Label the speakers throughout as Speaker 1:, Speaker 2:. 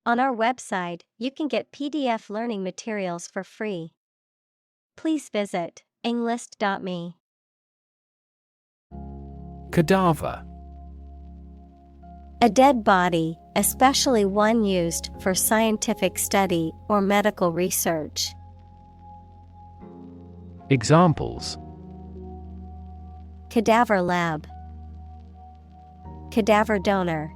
Speaker 1: On our website, you can get PDF learning materials for free. Please visit englist.me.
Speaker 2: Cadaver.
Speaker 1: A dead body, especially one used for scientific study or medical research.
Speaker 2: Examples:
Speaker 1: Cadaver lab. Cadaver donor.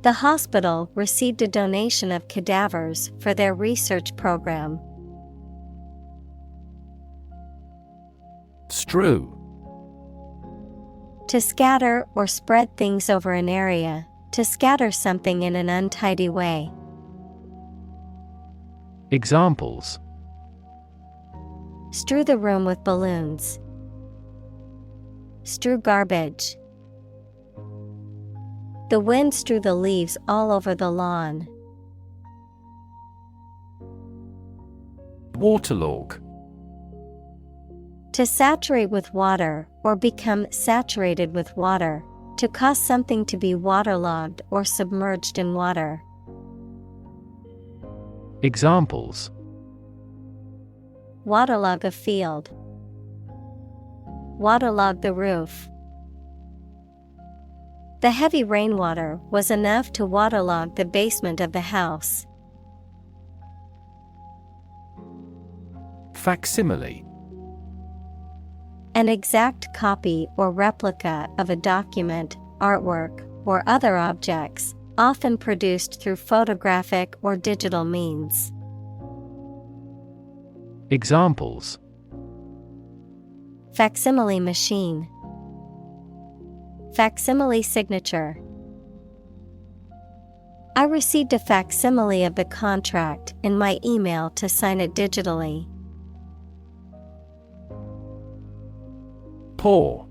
Speaker 1: The hospital received a donation of cadavers for their research program.
Speaker 2: Strew.
Speaker 1: To scatter or spread things over an area, to scatter something in an untidy way.
Speaker 2: Examples:
Speaker 1: Strew the room with balloons. Strew garbage. The wind strew the leaves all over the lawn.
Speaker 2: Waterlog.
Speaker 1: To saturate with water or become saturated with water, to cause something to be waterlogged or submerged in water.
Speaker 2: Examples:
Speaker 1: Waterlog a field. Waterlog the roof. The heavy rainwater was enough to waterlog the basement of the house.
Speaker 2: Facsimile.
Speaker 1: An exact copy or replica of a document, artwork, or other objects, often produced through photographic or digital means.
Speaker 2: Examples:
Speaker 1: Facsimile machine. Facsimile signature. I received a facsimile of the contract in my email to sign it digitally.
Speaker 2: Paw.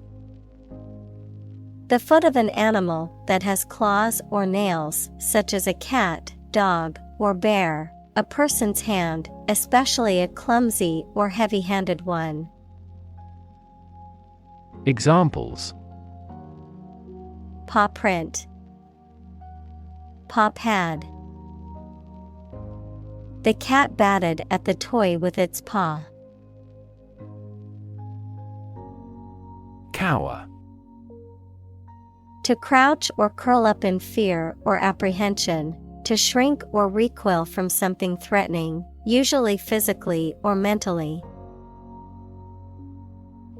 Speaker 1: The foot of an animal that has claws or nails, such as a cat, dog, or bear. A person's hand, especially a clumsy or heavy-handed one.
Speaker 2: Examples:
Speaker 1: Paw print. Paw pad. The cat batted at the toy with its paw.
Speaker 2: Cower.
Speaker 1: To crouch or curl up in fear or apprehension, to shrink or recoil from something threatening, usually physically or mentally.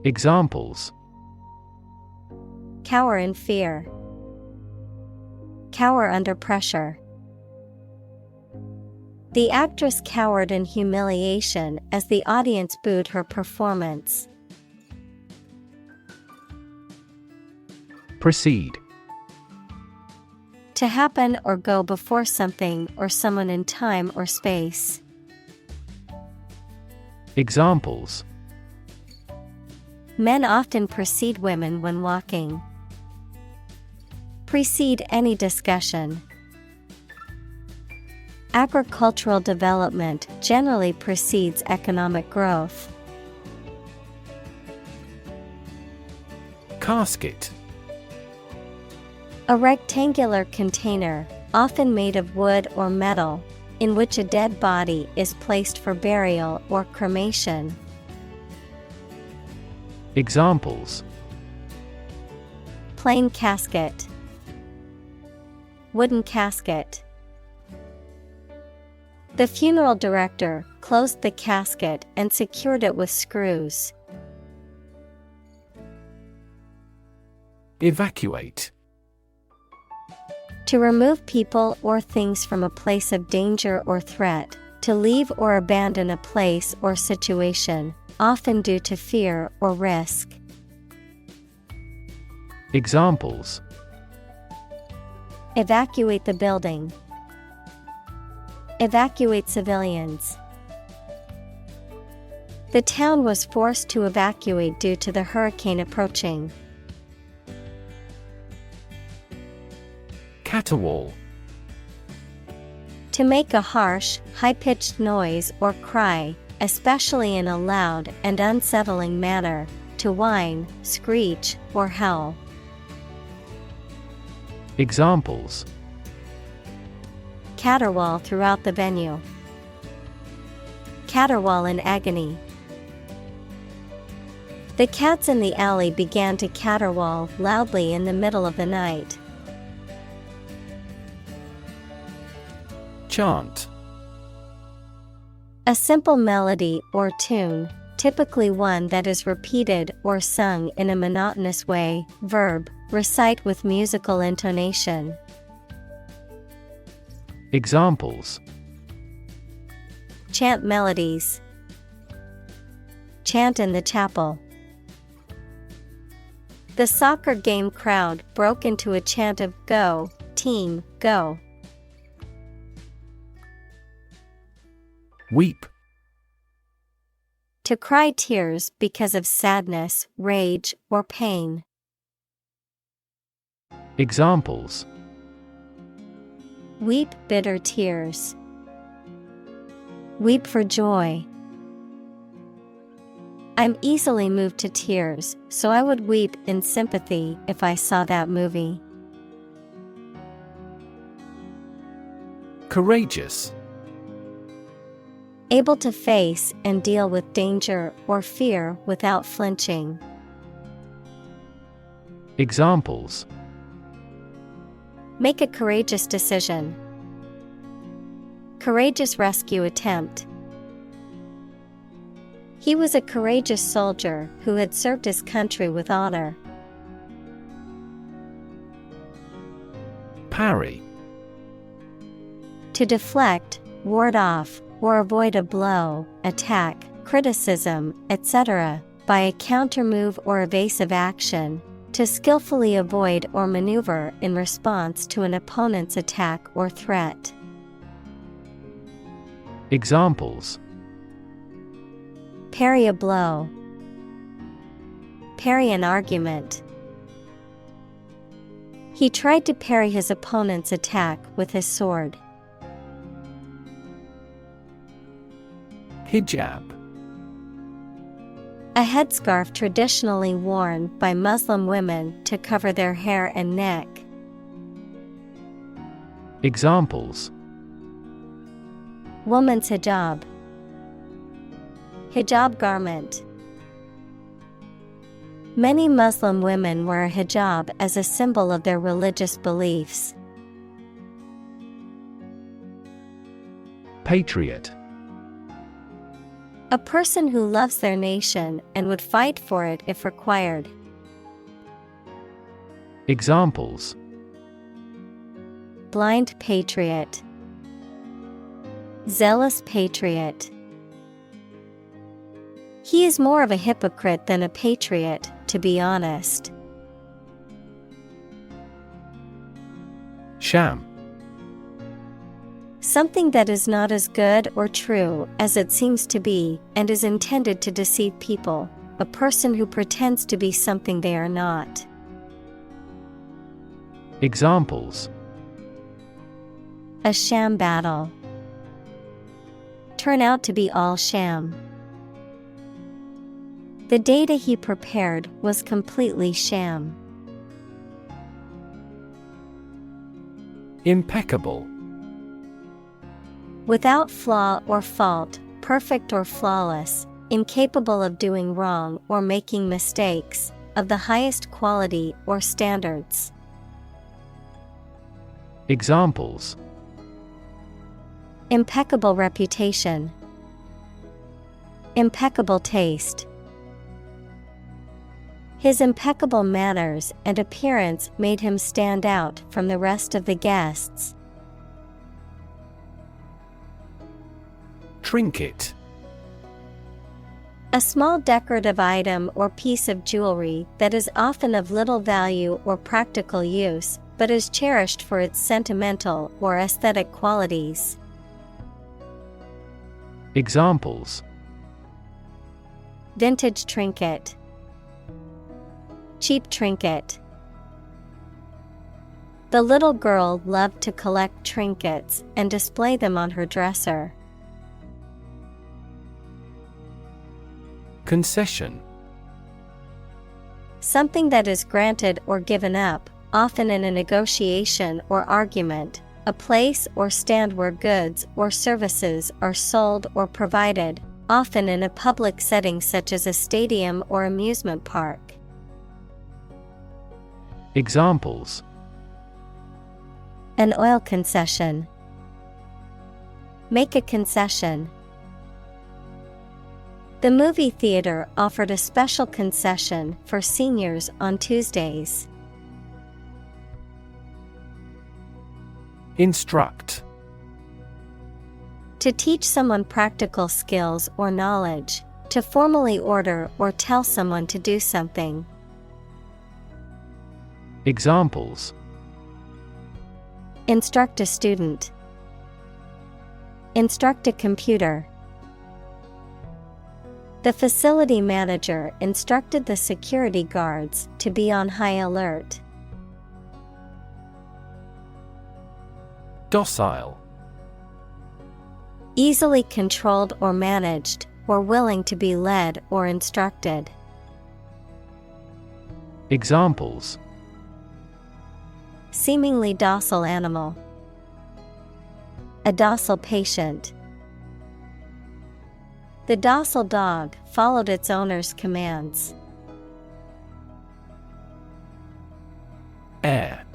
Speaker 2: Examples:
Speaker 1: Cower in fear. Cower under pressure. The actress cowered in humiliation as the audience booed her performance.
Speaker 2: Proceed.
Speaker 1: To happen or go before something or someone in time or space.
Speaker 2: Examples:
Speaker 1: Men often precede women when walking. Precede any discussion. Agricultural development generally precedes economic growth.
Speaker 2: Casket.
Speaker 1: A rectangular container, often made of wood or metal, in which a dead body is placed for burial or cremation.
Speaker 2: Examples:
Speaker 1: Plain casket. Wooden casket. The funeral director closed the casket and secured it with screws.
Speaker 2: Evacuate.
Speaker 1: To remove people or things from a place of danger or threat, to leave or abandon a place or situation, often due to fear or risk.
Speaker 2: Examples:
Speaker 1: Evacuate the building. Evacuate civilians. The town was forced to evacuate due to the hurricane approaching.
Speaker 2: Caterwaul.
Speaker 1: To make a harsh, high-pitched noise or cry, especially in a loud and unsettling manner, to whine, screech, or howl.
Speaker 2: Examples:
Speaker 1: caterwaul throughout the venue. Caterwaul in agony. The cats in the alley began to caterwaul loudly in the middle of the night.
Speaker 2: Chant.
Speaker 1: A simple melody or tune, typically one that is repeated or sung in a monotonous way. Verb, recite with musical intonation.
Speaker 2: Examples:
Speaker 1: Chant melodies. Chant in the chapel. The soccer game crowd broke into a chant of "Go, team, go."
Speaker 2: Weep.
Speaker 1: To cry tears because of sadness, rage, or pain.
Speaker 2: Examples:
Speaker 1: Weep bitter tears. Weep for joy. I'm easily moved to tears, so I would weep in sympathy if I saw that movie.
Speaker 2: Courageous.
Speaker 1: Able to face and deal with danger or fear without flinching.
Speaker 2: Examples:
Speaker 1: Make a courageous decision. Courageous rescue attempt. He was a courageous soldier who had served his country with honor. Parry. To deflect, ward off, or avoid a blow, attack, criticism, etc., by a counter-move or evasive action, to skillfully avoid or maneuver in response to an opponent's attack or threat.
Speaker 2: Examples:
Speaker 1: Parry a blow. Parry an argument. He tried to parry his opponent's attack with his sword.
Speaker 2: Hijab.
Speaker 1: A headscarf traditionally worn by Muslim women to cover their hair and neck.
Speaker 2: Examples:
Speaker 1: Woman's hijab. Hijab garment. Many Muslim women wear a hijab as a symbol of their religious beliefs.
Speaker 2: Patriot.
Speaker 1: A person who loves their nation and would fight for it if required.
Speaker 2: Examples:
Speaker 1: Blind patriot. Zealous patriot. He is more of a hypocrite than a patriot, to be honest.
Speaker 2: Sham.
Speaker 1: Something that is not as good or true as it seems to be and is intended to deceive people. A person who pretends to be something they are not.
Speaker 2: Examples:
Speaker 1: A sham battle. Turn out to be all sham. The data he prepared was completely sham.
Speaker 2: Impeccable.
Speaker 1: Without flaw or fault, perfect or flawless, incapable of doing wrong or making mistakes, of the highest quality or standards.
Speaker 2: Examples:
Speaker 1: Impeccable reputation. Impeccable taste. His impeccable manners and appearance made him stand out from the rest of the guests.
Speaker 2: Trinket.
Speaker 1: A small decorative item or piece of jewelry that is often of little value or practical use, but is cherished for its sentimental or aesthetic qualities.
Speaker 2: Examples:
Speaker 1: Vintage trinket. Cheap trinket. The little girl loved to collect trinkets and display them on her dresser.
Speaker 2: Concession.
Speaker 1: Something that is granted or given up, often in a negotiation or argument, a place or stand where goods or services are sold or provided, often in a public setting such as a stadium or amusement park.
Speaker 2: Examples:
Speaker 1: An oil concession. Make a concession. The movie theater offered a special concession for seniors on Tuesdays.
Speaker 2: Instruct.
Speaker 1: To teach someone practical skills or knowledge, to formally order or tell someone to do something.
Speaker 2: Examples:
Speaker 1: Instruct a student. Instruct a computer. The facility manager instructed the security guards to be on high alert.
Speaker 2: Docile.
Speaker 1: Easily controlled or managed, or willing to be led or instructed.
Speaker 2: Examples:
Speaker 1: Seemingly docile animal. A docile patient. The docile dog followed its owner's commands.
Speaker 2: Heir.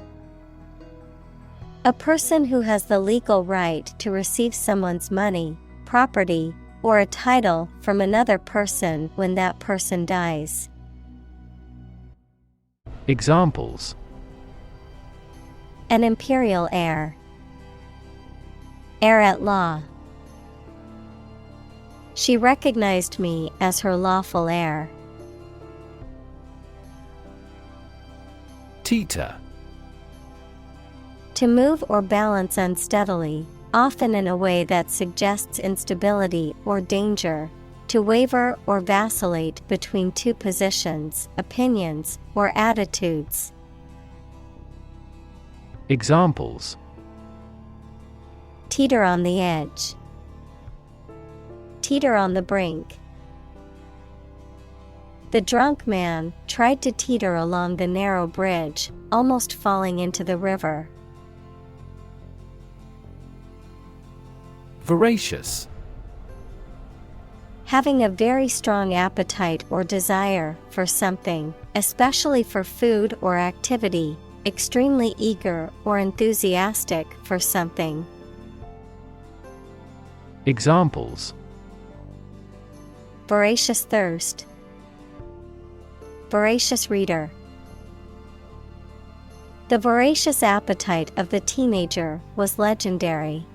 Speaker 1: A person who has the legal right to receive someone's money, property, or a title from another person when that person dies.
Speaker 2: Examples:
Speaker 1: An imperial heir. Heir at law. She recognized me as her lawful heir.
Speaker 2: Teeter.
Speaker 1: To move or balance unsteadily, often in a way that suggests instability or danger. To waver or vacillate between two positions, opinions, or attitudes.
Speaker 2: Examples:
Speaker 1: Teeter on the edge. Teeter on the brink. The drunk man tried to teeter along the narrow bridge, almost falling into the river.
Speaker 2: Voracious.
Speaker 1: Having a very strong appetite or desire for something, especially for food or activity, extremely eager or enthusiastic for something.
Speaker 2: Examples:
Speaker 1: Voracious thirst. Voracious reader. The voracious appetite of the teenager was legendary.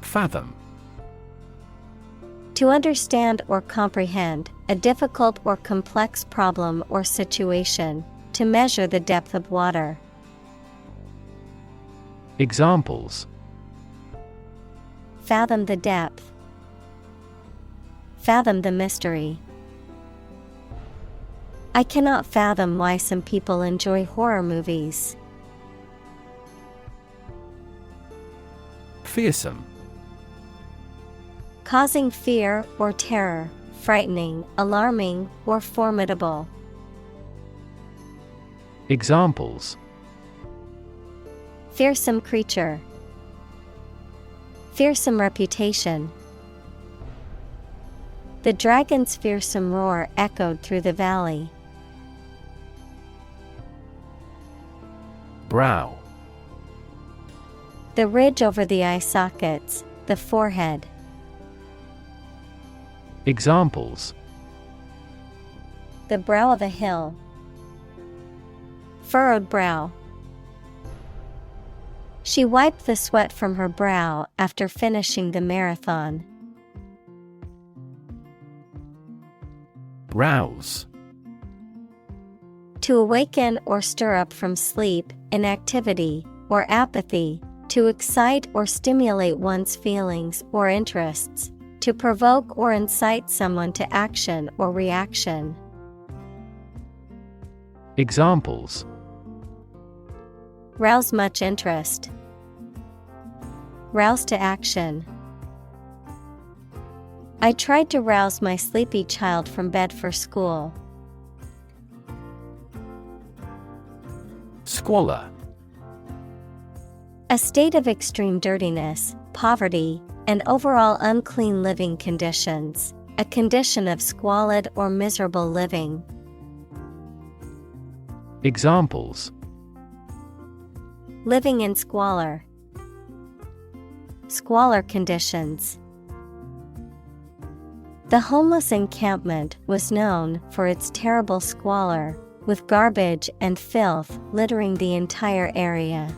Speaker 2: Fathom.
Speaker 1: To understand or comprehend a difficult or complex problem or situation, to measure the depth of water.
Speaker 2: Examples:
Speaker 1: Fathom the depth. Fathom the mystery. I cannot fathom why some people enjoy horror movies.
Speaker 2: Fearsome.
Speaker 1: Causing fear or terror, frightening, alarming, or formidable.
Speaker 2: Examples:
Speaker 1: Fearsome creature. Fearsome reputation. The dragon's fearsome roar echoed through the valley.
Speaker 2: Brow.
Speaker 1: The ridge over the eye sockets, the forehead.
Speaker 2: Examples:
Speaker 1: The brow of a hill. Furrowed brow. She wiped the sweat from her brow after finishing the marathon.
Speaker 2: Rouse.
Speaker 1: To awaken or stir up from sleep, inactivity, or apathy, to excite or stimulate one's feelings or interests, to provoke or incite someone to action or reaction.
Speaker 2: Examples:
Speaker 1: Rouse much interest. Rouse to action. I tried to rouse my sleepy child from bed for school.
Speaker 2: Squalor.
Speaker 1: A state of extreme dirtiness, poverty, and overall unclean living conditions. A condition of squalid or miserable living.
Speaker 2: Examples:
Speaker 1: Living in squalor. Squalor conditions. The homeless encampment was known for its terrible squalor, with garbage and filth littering the entire area.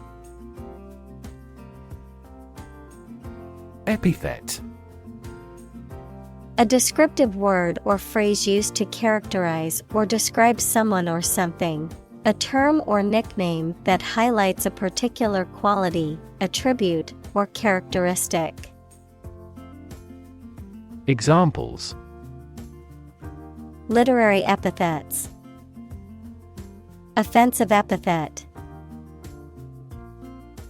Speaker 2: Epithet.
Speaker 1: A descriptive word or phrase used to characterize or describe someone or something. A term or nickname that highlights a particular quality, attribute, or characteristic.
Speaker 2: Examples:
Speaker 1: Literary epithets. Offensive epithet.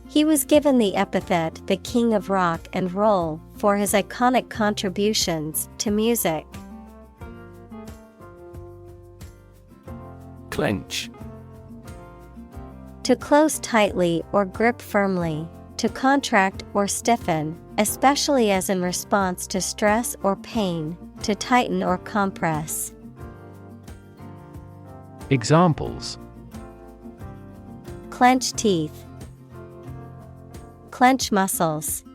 Speaker 1: He was given the epithet the King of Rock and Roll for his iconic contributions to music.
Speaker 2: Clench.
Speaker 1: To close tightly or grip firmly, to contract or stiffen, especially as in response to stress or pain, to tighten or compress.
Speaker 2: Examples:
Speaker 1: Clench teeth. Clench muscles.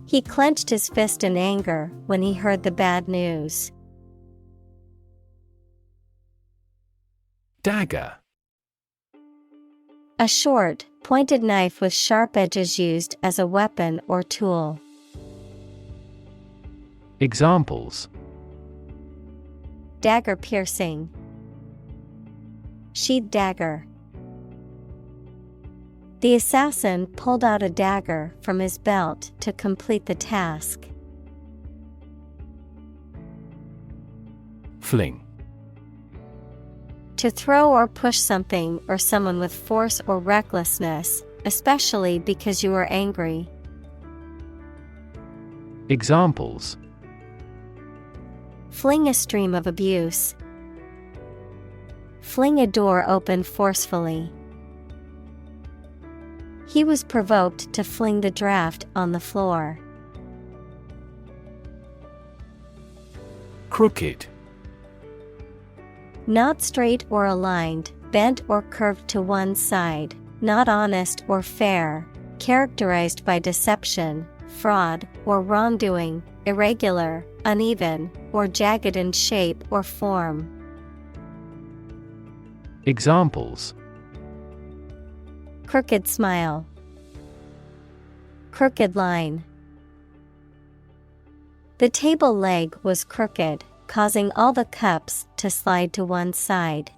Speaker 1: He clenched his fist in anger when he heard the bad news.
Speaker 2: Dagger.
Speaker 1: A short, pointed knife with sharp edges used as a weapon or tool.
Speaker 2: Examples:
Speaker 1: Dagger piercing. Sheath dagger. The assassin pulled out a dagger from his belt to complete the task.
Speaker 2: Fling.
Speaker 1: To throw or push something or someone with force or recklessness, especially because you are angry.
Speaker 2: Examples:
Speaker 1: Fling a stream of abuse. Fling a door open forcefully. He was provoked to fling the draft on the floor.
Speaker 2: Crooked.
Speaker 1: Not straight or aligned, bent or curved to one side, not honest or fair, characterized by deception, fraud, or wrongdoing, irregular, uneven, or jagged in shape or form.
Speaker 2: Examples:
Speaker 1: Crooked smile. Crooked line. The table leg was crooked, causing all the cups to slide to one side.